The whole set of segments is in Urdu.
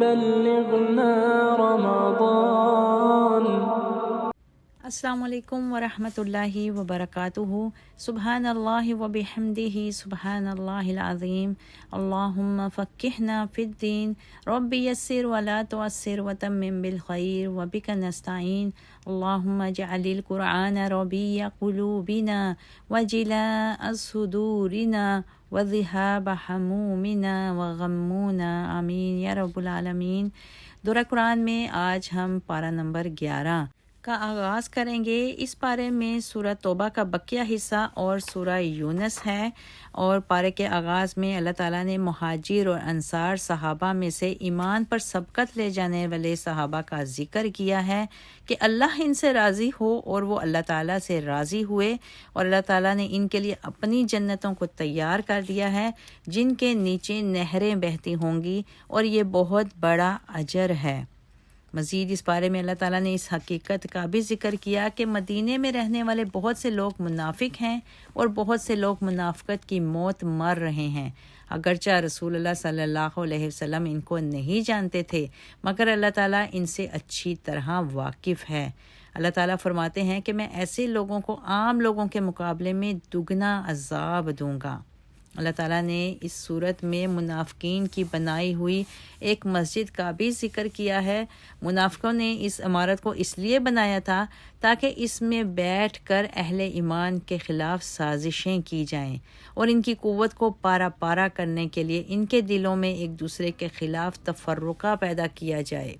بلغنا رمضان. السلام علیکم ورحمۃ اللہ وبرکاتہ. سبحان اللہ و بحمدہ سبحان اللہ العظیم. اللہم فقہنا فی الدین رب یسر ولا تعسر وتمم بالخیر وبک نستعین. اللہم اجعل القرآن ربیع قلوبنا وجلاء صدورنا وذہاب حمومنا وغمونا آمین یا رب العالمین. دورہ قرآن میں آج ہم پارہ نمبر 11 کا آغاز کریں گے. اس پارے میں سورہ توبہ کا بقیہ حصہ اور سورہ یونس ہے، اور پارے کے آغاز میں اللہ تعالیٰ نے مہاجر اور انصار صحابہ میں سے ایمان پر سبقت لے جانے والے صحابہ کا ذکر کیا ہے کہ اللہ ان سے راضی ہو، اور وہ اللہ تعالیٰ سے راضی ہوئے، اور اللہ تعالیٰ نے ان کے لیے اپنی جنتوں کو تیار کر دیا ہے جن کے نیچے نہریں بہتی ہوں گی، اور یہ بہت بڑا اجر ہے. مزید اس بارے میں اللہ تعالیٰ نے اس حقیقت کا بھی ذکر کیا کہ مدینے میں رہنے والے بہت سے لوگ منافق ہیں، اور بہت سے لوگ منافقت کی موت مر رہے ہیں. اگرچہ رسول اللہ صلی اللہ علیہ وسلم ان کو نہیں جانتے تھے، مگر اللہ تعالیٰ ان سے اچھی طرح واقف ہے. اللہ تعالیٰ فرماتے ہیں کہ میں ایسے لوگوں کو عام لوگوں کے مقابلے میں دگنا عذاب دوں گا. اللہ تعالیٰ نے اس صورت میں منافقین کی بنائی ہوئی ایک مسجد کا بھی ذکر کیا ہے. منافقوں نے اس عمارت کو اس لیے بنایا تھا تاکہ اس میں بیٹھ کر اہل ایمان کے خلاف سازشیں کی جائیں، اور ان کی قوت کو پارا پارا کرنے کے لیے ان کے دلوں میں ایک دوسرے کے خلاف تفرقہ پیدا کیا جائے.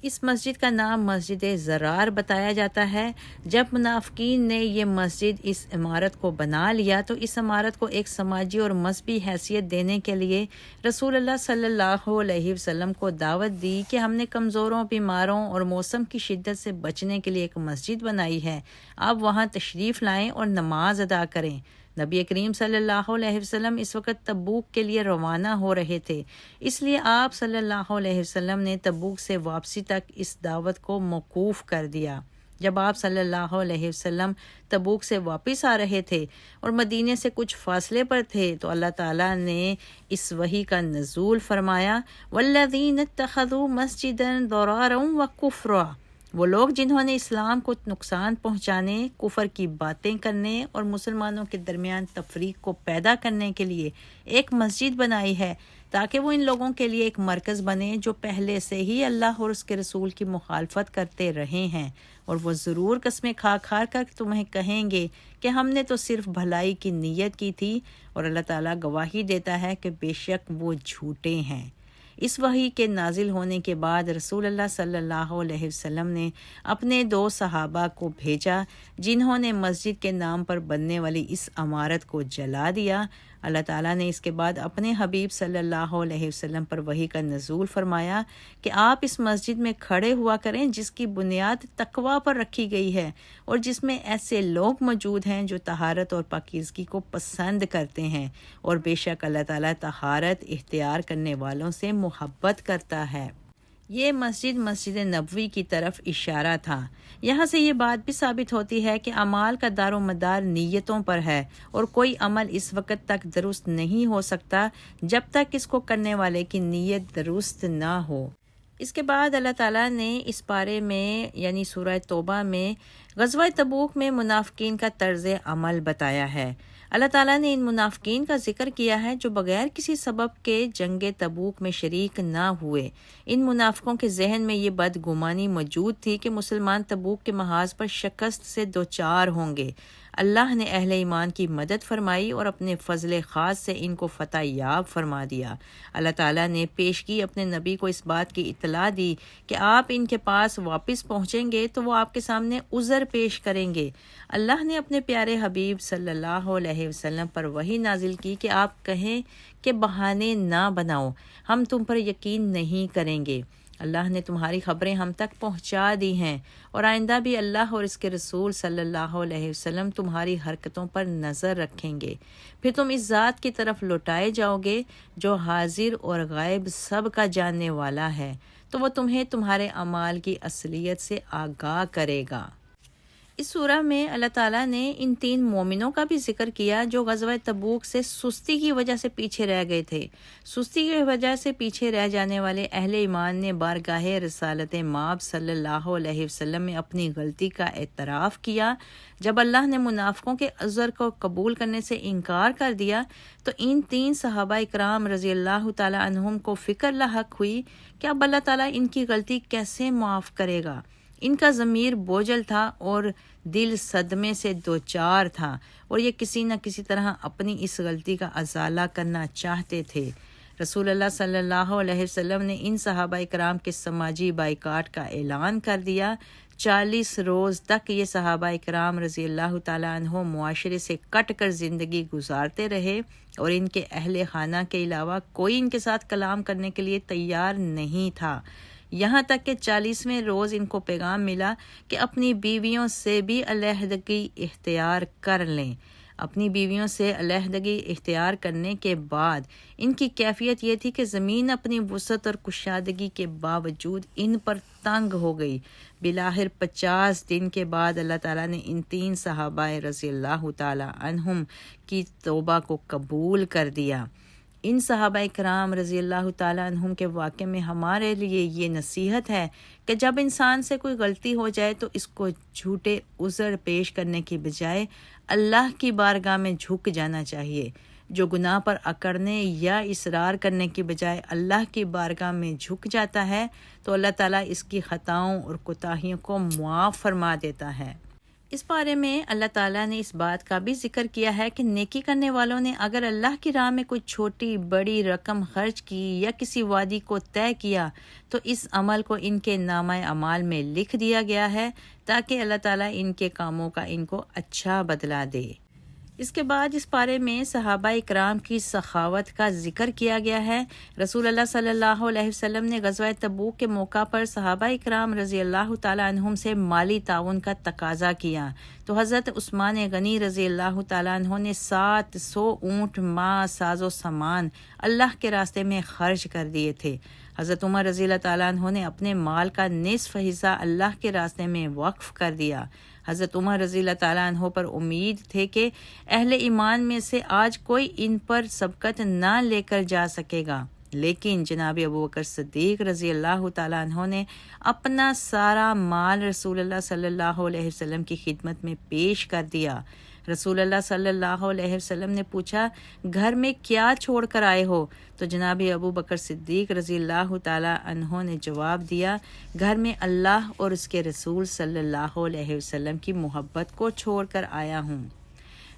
اس مسجد کا نام مسجد ضرار بتایا جاتا ہے. جب منافقین نے یہ مسجد اس عمارت کو بنا لیا تو اس عمارت کو ایک سماجی اور مذہبی حیثیت دینے کے لیے رسول اللہ صلی اللہ علیہ وسلم کو دعوت دی کہ ہم نے کمزوروں، بیماروں اور موسم کی شدت سے بچنے کے لیے ایک مسجد بنائی ہے، آپ وہاں تشریف لائیں اور نماز ادا کریں. نبی کریم صلی اللہ علیہ وسلم اس وقت تبوک کے لیے روانہ ہو رہے تھے، اس لیے آپ صلی اللہ علیہ وسلم نے تبوک سے واپسی تک اس دعوت کو موقوف کر دیا. جب آپ صلی اللہ علیہ وسلم تبوک سے واپس آ رہے تھے اور مدینے سے کچھ فاصلے پر تھے تو اللہ تعالیٰ نے اس وحی کا نزول فرمایا، والذین اتخذوا مسجدا ضرارا وکفرا. وہ لوگ جنہوں نے اسلام کو نقصان پہنچانے، کفر کی باتیں کرنے اور مسلمانوں کے درمیان تفریق کو پیدا کرنے کے لیے ایک مسجد بنائی ہے تاکہ وہ ان لوگوں کے لیے ایک مرکز بنے جو پہلے سے ہی اللہ اور اس کے رسول کی مخالفت کرتے رہے ہیں، اور وہ ضرور قسمیں کھا کھا کر تمہیں کہیں گے کہ ہم نے تو صرف بھلائی کی نیت کی تھی، اور اللہ تعالیٰ گواہی دیتا ہے کہ بے شک وہ جھوٹے ہیں. اس وحی کے نازل ہونے کے بعد رسول اللہ صلی اللہ علیہ وسلم نے اپنے 2 صحابہ کو بھیجا جنہوں نے مسجد کے نام پر بننے والی اس عمارت کو جلا دیا. اللہ تعالیٰ نے اس کے بعد اپنے حبیب صلی اللہ علیہ وسلم پر وحی کا نزول فرمایا کہ آپ اس مسجد میں کھڑے ہوا کریں جس کی بنیاد تقوی پر رکھی گئی ہے، اور جس میں ایسے لوگ موجود ہیں جو طہارت اور پاکیزگی کو پسند کرتے ہیں، اور بے شک اللہ تعالیٰ طہارت اختیار کرنے والوں سے محبت کرتا ہے. یہ مسجد مسجد نبوی کی طرف اشارہ تھا. یہاں سے یہ بات بھی ثابت ہوتی ہے کہ اعمال کا دار و مدار نیتوں پر ہے، اور کوئی عمل اس وقت تک درست نہیں ہو سکتا جب تک اس کو کرنے والے کی نیت درست نہ ہو. اس کے بعد اللہ تعالیٰ نے اس بارے میں یعنی سورہ توبہ میں غزوہ تبوک میں منافقین کا طرز عمل بتایا ہے. اللہ تعالیٰ نے ان منافقین کا ذکر کیا ہے جو بغیر کسی سبب کے جنگ تبوک میں شریک نہ ہوئے. ان منافقوں کے ذہن میں یہ بدگمانی موجود تھی کہ مسلمان تبوک کے محاذ پر شکست سے دوچار ہوں گے. اللہ نے اہل ایمان کی مدد فرمائی اور اپنے فضل خاص سے ان کو فتح یاب فرما دیا. اللہ تعالیٰ نے پیشگی اپنے نبی کو اس بات کی اطلاع دی کہ آپ ان کے پاس واپس پہنچیں گے تو وہ آپ کے سامنے عذر پیش کریں گے. اللہ نے اپنے پیارے حبیب صلی اللہ علیہ وسلم پر وحی نازل کی کہ آپ کہیں کہ بہانے نہ بناؤ، ہم تم پر یقین نہیں کریں گے. اللہ نے تمہاری خبریں ہم تک پہنچا دی ہیں، اور آئندہ بھی اللہ اور اس کے رسول صلی اللہ علیہ وسلم تمہاری حرکتوں پر نظر رکھیں گے. پھر تم اس ذات کی طرف لوٹائے جاؤ گے جو حاضر اور غائب سب کا جاننے والا ہے، تو وہ تمہیں تمہارے اعمال کی اصلیت سے آگاہ کرے گا. اس سورہ میں اللہ تعالیٰ نے ان 3 مومنوں کا بھی ذکر کیا جو غزوہ تبوک سے سستی کی وجہ سے پیچھے رہ گئے تھے۔ سستی کی وجہ سے پیچھے رہ جانے والے اہل ایمان نے بارگاہ رسالت مآب صلی اللہ علیہ وسلم میں اپنی غلطی کا اعتراف کیا۔ جب اللہ نے منافقوں کے عذر کو قبول کرنے سے انکار کر دیا تو ان 3 صحابہ اکرام رضی اللہ تعالیٰ عنہم کو فکر لاحق ہوئی کہ اب اللہ تعالیٰ ان کی غلطی کیسے معاف کرے گا۔ ان کا ضمیر بوجھل تھا اور دل صدمے سے دوچار تھا اور یہ کسی نہ کسی طرح اپنی اس غلطی کا ازالہ کرنا چاہتے تھے۔ رسول اللہ صلی اللہ علیہ وسلم نے ان صحابہ اکرام کے سماجی بائیکاٹ کا اعلان کر دیا۔ 40 روز تک یہ صحابہ اکرام رضی اللہ تعالیٰ عنہ معاشرے سے کٹ کر زندگی گزارتے رہے اور ان کے اہل خانہ کے علاوہ کوئی ان کے ساتھ کلام کرنے کے لیے تیار نہیں تھا، یہاں تک کہ 40ویں روز ان کو پیغام ملا کہ اپنی بیویوں سے بھی علیحدگی اختیار کر لیں۔ اپنی بیویوں سے علیحدگی اختیار کرنے کے بعد ان کی کیفیت یہ تھی کہ زمین اپنی وسعت اور کشادگی کے باوجود ان پر تنگ ہو گئی۔ بالآخر 50 دن کے بعد اللہ تعالیٰ نے ان 3 صحابہ رضی اللہ تعالیٰ عنہم کی توبہ کو قبول کر دیا۔ ان صحابہ کرام رضی اللہ تعالیٰ عنہم کے واقعے میں ہمارے لیے یہ نصیحت ہے کہ جب انسان سے کوئی غلطی ہو جائے تو اس کو جھوٹے عذر پیش کرنے کی بجائے اللہ کی بارگاہ میں جھک جانا چاہیے۔ جو گناہ پر اکڑنے یا اصرار کرنے کی بجائے اللہ کی بارگاہ میں جھک جاتا ہے تو اللہ تعالیٰ اس کی خطاؤں اور کوتاہیوں کو معاف فرما دیتا ہے۔ اس بارے میں اللہ تعالیٰ نے اس بات کا بھی ذکر کیا ہے کہ نیکی کرنے والوں نے اگر اللہ کی راہ میں کوئی چھوٹی بڑی رقم خرچ کی یا کسی وادی کو طے کیا تو اس عمل کو ان کے نامہ اعمال میں لکھ دیا گیا ہے تاکہ اللہ تعالیٰ ان کے کاموں کا ان کو اچھا بدلہ دے۔ اس کے بعد اس بارے میں صحابہ اکرام کی سخاوت کا ذکر کیا گیا ہے۔ رسول اللہ صلی اللہ علیہ وسلم نے غزوہ تبوک کے موقع پر صحابہ اکرام رضی اللہ تعالیٰ عنہم سے مالی تعاون کا تقاضا کیا تو حضرت عثمان غنی رضی اللہ تعالیٰ عنہ نے 700 اونٹ ماں ساز و سامان اللہ کے راستے میں خرچ کر دیے تھے۔ حضرت عمر رضی اللہ تعالیٰ عنہ نے اپنے مال کا نصف حصہ اللہ کے راستے میں وقف کر دیا۔ حضرت عمر رضی اللہ تعالیٰ عنہ پر امید تھے کہ اہل ایمان میں سے آج کوئی ان پر سبقت نہ لے کر جا سکے گا، لیکن جناب ابوبکر صدیق رضی اللہ تعالیٰ عنہ نے اپنا سارا مال رسول اللہ صلی اللہ علیہ وسلم کی خدمت میں پیش کر دیا۔ رسول اللہ صلی اللہ علیہ وسلم نے پوچھا، گھر میں کیا چھوڑ کر آئے ہو؟ تو جناب ابوبکر صدیق رضی اللہ تعالی عنہ نے جواب دیا، گھر میں اللہ اور اس کے رسول صلی اللہ علیہ وسلم کی محبت کو چھوڑ کر آیا ہوں۔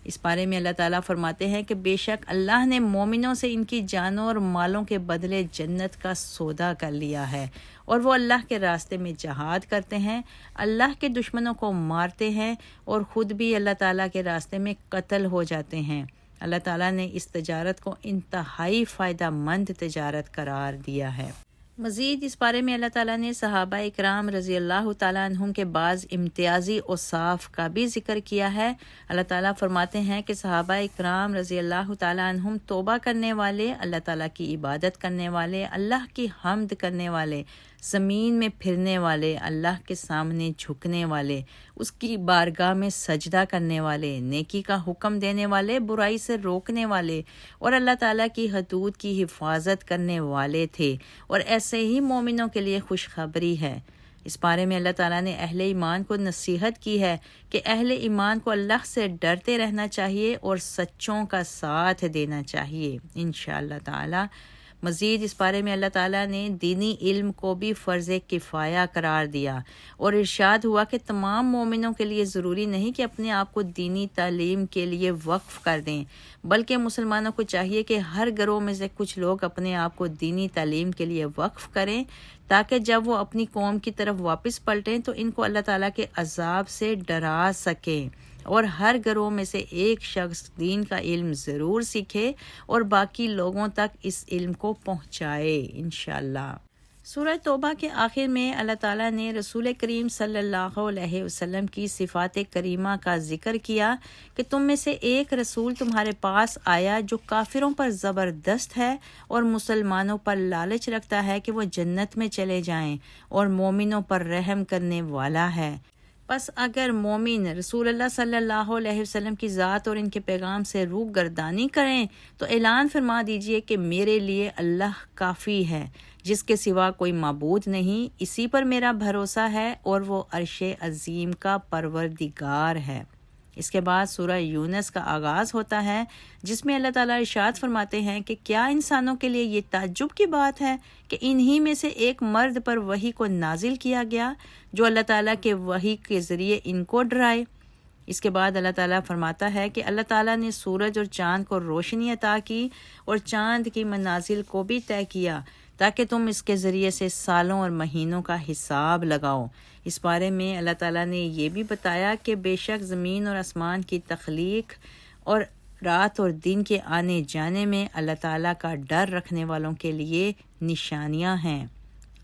اس بارے میں اللہ تعالیٰ فرماتے ہیں کہ بے شک اللہ نے مومنوں سے ان کی جانوں اور مالوں کے بدلے جنت کا سودا کر لیا ہے، اور وہ اللہ کے راستے میں جہاد کرتے ہیں، اللہ کے دشمنوں کو مارتے ہیں اور خود بھی اللہ تعالیٰ کے راستے میں قتل ہو جاتے ہیں۔ اللہ تعالیٰ نے اس تجارت کو انتہائی فائدہ مند تجارت قرار دیا ہے۔ مزید اس بارے میں اللہ تعالیٰ نے صحابہ اکرام رضی اللہ تعالیٰ عنہم کے بعض امتیازی اوصاف کا بھی ذکر کیا ہے۔ اللہ تعالیٰ فرماتے ہیں کہ صحابہ اکرام رضی اللہ تعالیٰ عنہم توبہ کرنے والے، اللہ تعالیٰ کی عبادت کرنے والے، اللہ کی حمد کرنے والے، زمین میں پھرنے والے، اللہ کے سامنے جھکنے والے، اس کی بارگاہ میں سجدہ کرنے والے، نیکی کا حکم دینے والے، برائی سے روکنے والے اور اللہ تعالیٰ کی حدود کی حفاظت کرنے والے تھے، اور ایسے ہی مومنوں کے لیے خوشخبری ہے۔ اس بارے میں اللہ تعالیٰ نے اہل ایمان کو نصیحت کی ہے کہ اہل ایمان کو اللہ سے ڈرتے رہنا چاہیے اور سچوں کا ساتھ دینا چاہیے انشاءاللہ تعالیٰ۔ مزید اس بارے میں اللہ تعالیٰ نے دینی علم کو بھی فرض کفایہ قرار دیا اور ارشاد ہوا کہ تمام مومنوں کے لیے ضروری نہیں کہ اپنے آپ کو دینی تعلیم کے لیے وقف کر دیں، بلکہ مسلمانوں کو چاہیے کہ ہر گروہ میں سے کچھ لوگ اپنے آپ کو دینی تعلیم کے لیے وقف کریں تاکہ جب وہ اپنی قوم کی طرف واپس پلٹیں تو ان کو اللہ تعالیٰ کے عذاب سے ڈرا سکیں، اور ہر گروہ میں سے ایک شخص دین کا علم ضرور سیکھے اور باقی لوگوں تک اس علم کو پہنچائے انشاءاللہ۔ سورہ توبہ کے آخر میں اللہ تعالیٰ نے رسول کریم صلی اللہ علیہ وسلم کی صفات کریمہ کا ذکر کیا کہ تم میں سے ایک رسول تمہارے پاس آیا جو کافروں پر زبردست ہے اور مسلمانوں پر لالچ رکھتا ہے کہ وہ جنت میں چلے جائیں، اور مومنوں پر رحم کرنے والا ہے۔ پس اگر مومن رسول اللہ صلی اللہ علیہ وسلم کی ذات اور ان کے پیغام سے روح گردانی کریں تو اعلان فرما دیجئے کہ میرے لیے اللہ کافی ہے، جس کے سوا کوئی معبود نہیں، اسی پر میرا بھروسہ ہے اور وہ عرش عظیم کا پروردگار ہے۔ اس کے بعد سورہ یونس کا آغاز ہوتا ہے، جس میں اللہ تعالیٰ ارشاد فرماتے ہیں کہ کیا انسانوں کے لیے یہ تعجب کی بات ہے کہ انہی میں سے ایک مرد پر وحی کو نازل کیا گیا جو اللہ تعالیٰ کے وحی کے ذریعے ان کو ڈرائے۔ اس کے بعد اللہ تعالیٰ فرماتا ہے کہ اللہ تعالیٰ نے سورج اور چاند کو روشنی عطا کی اور چاند کی منازل کو بھی طے کیا تاکہ تم اس کے ذریعے سے سالوں اور مہینوں کا حساب لگاؤ۔ اس بارے میں اللہ تعالیٰ نے یہ بھی بتایا کہ بے شک زمین اور آسمان کی تخلیق اور رات اور دن کے آنے جانے میں اللہ تعالیٰ کا ڈر رکھنے والوں کے لیے نشانیاں ہیں۔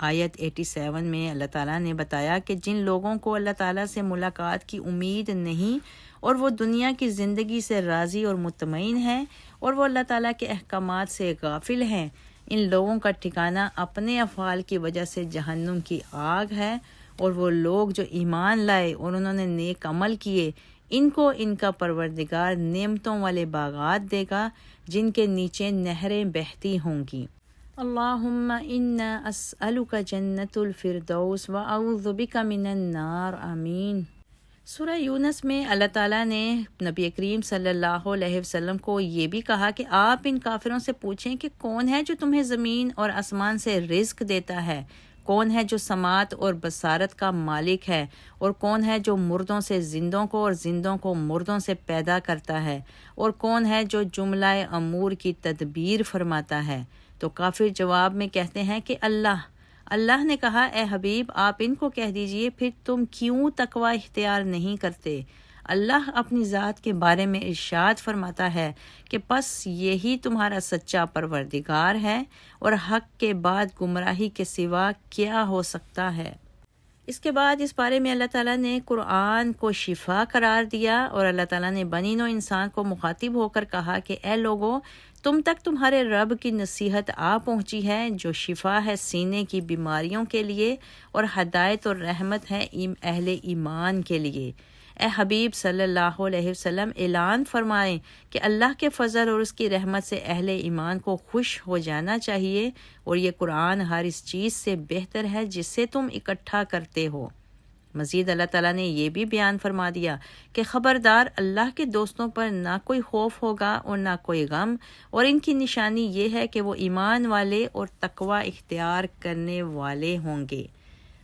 آیت 87 میں اللہ تعالیٰ نے بتایا کہ جن لوگوں کو اللہ تعالیٰ سے ملاقات کی امید نہیں اور وہ دنیا کی زندگی سے راضی اور مطمئن ہیں اور وہ اللہ تعالیٰ کے احکامات سے غافل ہیں، ان لوگوں کا ٹھکانہ اپنے افعال کی وجہ سے جہنم کی آگ ہے، اور وہ لوگ جو ایمان لائے اور انہوں نے نیک عمل کیے ان کو ان کا پروردگار نعمتوں والے باغات دے گا جن کے نیچے نہریں بہتی ہوں گی۔ اللہم انا اسألک جنت الفردوس واعوذ بک من النار، آمین۔ سورہ یونس میں اللہ تعالیٰ نے نبی کریم صلی اللہ علیہ وسلم کو یہ بھی کہا کہ آپ ان کافروں سے پوچھیں کہ کون ہے جو تمہیں زمین اور آسمان سے رزق دیتا ہے، کون ہے جو سماعت اور بصارت کا مالک ہے، اور کون ہے جو مردوں سے زندوں کو اور زندوں کو مردوں سے پیدا کرتا ہے، اور کون ہے جو جملہ امور کی تدبیر فرماتا ہے۔ تو کافر جواب میں کہتے ہیں کہ اللہ نے کہا اے حبیب آپ ان کو کہہ دیجئے پھر تم کیوں تقوی اختیار نہیں کرتے؟ اللہ اپنی ذات کے بارے میں ارشاد فرماتا ہے کہ پس یہی تمہارا سچا پروردگار ہے اور حق کے بعد گمراہی کے سوا کیا ہو سکتا ہے۔ اس کے بعد اس بارے میں اللہ تعالیٰ نے قرآن کو شفا قرار دیا اور اللہ تعالیٰ نے بنی نوع انسان کو مخاطب ہو کر کہا کہ اے لوگو تم تک تمہارے رب کی نصیحت آ پہنچی ہے جو شفا ہے سینے کی بیماریوں کے لیے اور ہدایت اور رحمت ہے اہل ایمان کے لیے۔ اے حبیب صلی اللہ علیہ وسلم اعلان فرمائیں کہ اللہ کے فضل اور اس کی رحمت سے اہل ایمان کو خوش ہو جانا چاہیے، اور یہ قرآن ہر اس چیز سے بہتر ہے جس سے تم اکٹھا کرتے ہو۔ مزید اللہ تعالیٰ نے یہ بھی بیان فرما دیا کہ خبردار اللہ کے دوستوں پر نہ کوئی خوف ہوگا اور نہ کوئی غم، اور ان کی نشانی یہ ہے کہ وہ ایمان والے اور تقوی اختیار کرنے والے ہوں گے۔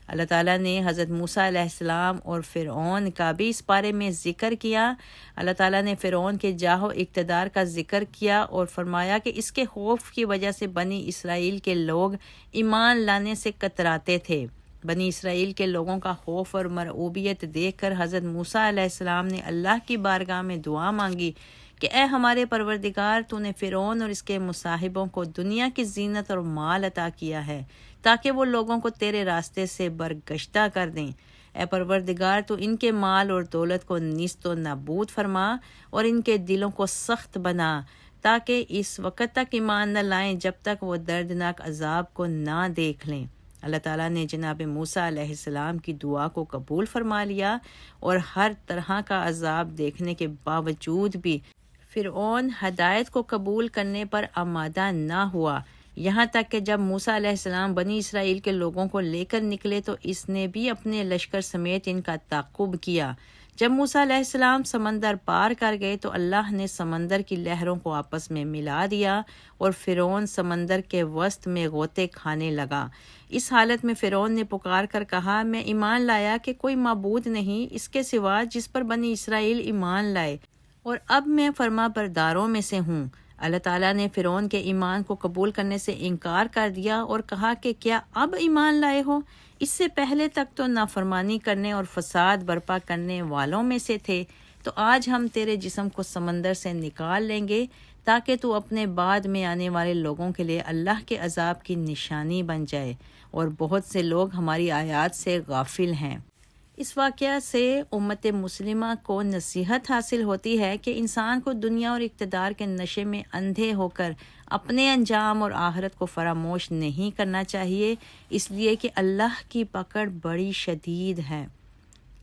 اللہ تعالیٰ نے حضرت موسیٰ علیہ السلام اور فرعون کا بھی اس بارے میں ذکر کیا۔ اللہ تعالیٰ نے فرعون کے جاہ و اقتدار کا ذکر کیا اور فرمایا کہ اس کے خوف کی وجہ سے بنی اسرائیل کے لوگ ایمان لانے سے کتراتے تھے۔ بنی اسرائیل کے لوگوں کا خوف اور مرعوبیت دیکھ کر حضرت موسیٰ علیہ السلام نے اللہ کی بارگاہ میں دعا مانگی کہ اے ہمارے پروردگار تو نے فرعون اور اس کے مصاحبوں کو دنیا کی زینت اور مال عطا کیا ہے تاکہ وہ لوگوں کو تیرے راستے سے برگشتہ کر دیں۔ اے پروردگار تو ان کے مال اور دولت کو نیست و نابود فرما اور ان کے دلوں کو سخت بنا تاکہ اس وقت تک ایمان نہ لائیں جب تک وہ دردناک عذاب کو نہ دیکھ لیں۔ اللہ تعالیٰ نے جناب موسیٰ علیہ السلام کی دعا کو قبول فرما لیا اور ہر طرح کا عذاب دیکھنے کے باوجود بھی فرعون ہدایت کو قبول کرنے پر آمادہ نہ ہوا، یہاں تک کہ جب موسیٰ علیہ السلام بنی اسرائیل کے لوگوں کو لے کر نکلے تو اس نے بھی اپنے لشکر سمیت ان کا تعاقب کیا۔ جب موسیٰ علیہ السلام سمندر پار کر گئے تو اللہ نے سمندر کی لہروں کو آپس میں ملا دیا اور فرعون سمندر کے وسط میں غوطے کھانے لگا۔ اس حالت میں فرعون نے پکار کر کہا میں ایمان لایا کہ کوئی معبود نہیں اس کے سوا جس پر بنی اسرائیل ایمان لائے، اور اب میں فرما برداروں میں سے ہوں۔ اللہ تعالیٰ نے فرعون کے ایمان کو قبول کرنے سے انکار کر دیا اور کہا کہ کیا اب ایمان لائے ہو؟ اس سے پہلے تک تو نافرمانی کرنے اور فساد برپا کرنے والوں میں سے تھے، تو آج ہم تیرے جسم کو سمندر سے نکال لیں گے تاکہ تو اپنے بعد میں آنے والے لوگوں کے لیے اللہ کے عذاب کی نشانی بن جائے، اور بہت سے لوگ ہماری آیات سے غافل ہیں۔ اس واقعہ سے امت مسلمہ کو نصیحت حاصل ہوتی ہے کہ انسان کو دنیا اور اقتدار کے نشے میں اندھے ہو کر اپنے انجام اور آخرت کو فراموش نہیں کرنا چاہیے، اس لیے کہ اللہ کی پکڑ بڑی شدید ہے۔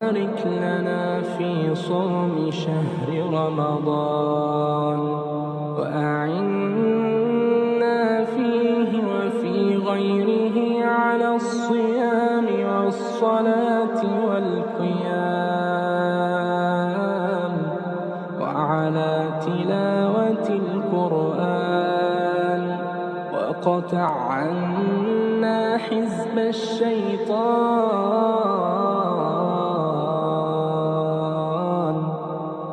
بارك لنا في صوم شهر رمضان وأعنا فيه وفي غيره على الصيام والصلاة والقيام وعلى تلاوة القرآن وقطع عنا حزب الشيطان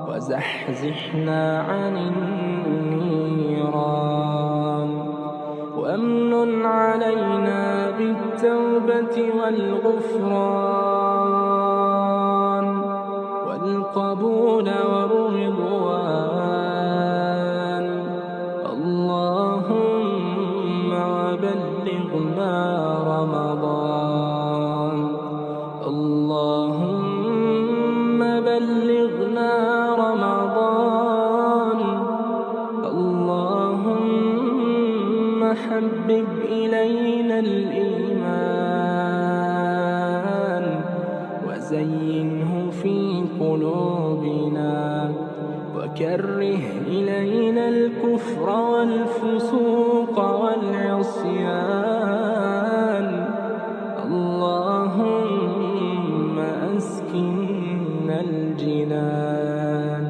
وزحزحنا عن النيران وأمن علينا بالتوبة والغفران والقبول والرضوان. اللهم بلغنا رمضان. اللهم بلغنا رمضان. اللهم حبب إلينا الإيمان وزينه في قلوبنا وكره إلينا الكفر والفسوق والعصيان. اللهم أسكننا الجنان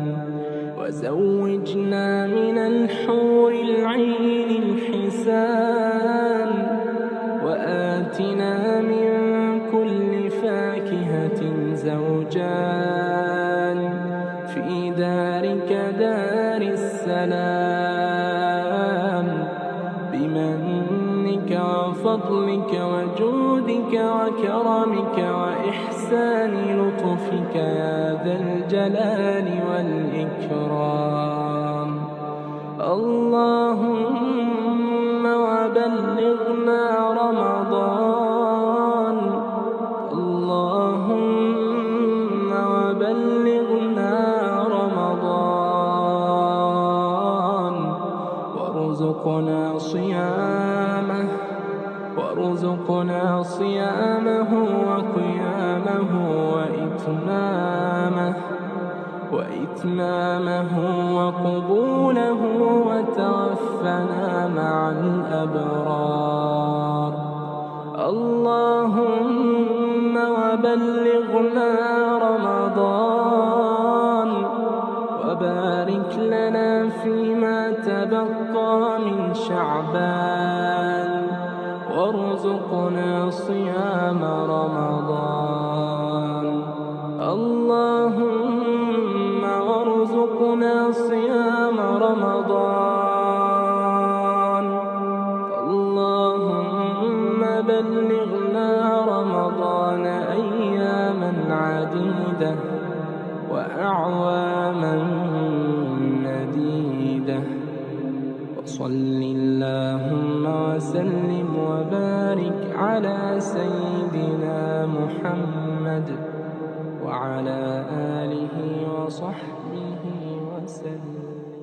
وزوجنا من الحور العين الحسان وآتنا من كل فاكهة زوجان في دارك دار السلام بمنك وفضلك وجودك وكرمك وإحسان لطفك يا ذا الجلال والإكرام. اللهم وبلغنا رمضان. اللهم وبلغنا رمضان وارزقنا صيامه وارزقنا صيامه وقيامه وإتمامه وقبوله وتوفنا مع الأبرار. اللهم وبلغنا رمضان وبارك لنا فيما تبقى من شعبان وارزقنا صيام رمضان. اللهم وارزقنا صيام رمضان. اللهم بلغنا رمضان أياما عديدة وأعواما مديدة. وصل اللهم وسلم وبارك على سيدنا محمد وعلى آله وصحبه وسلم.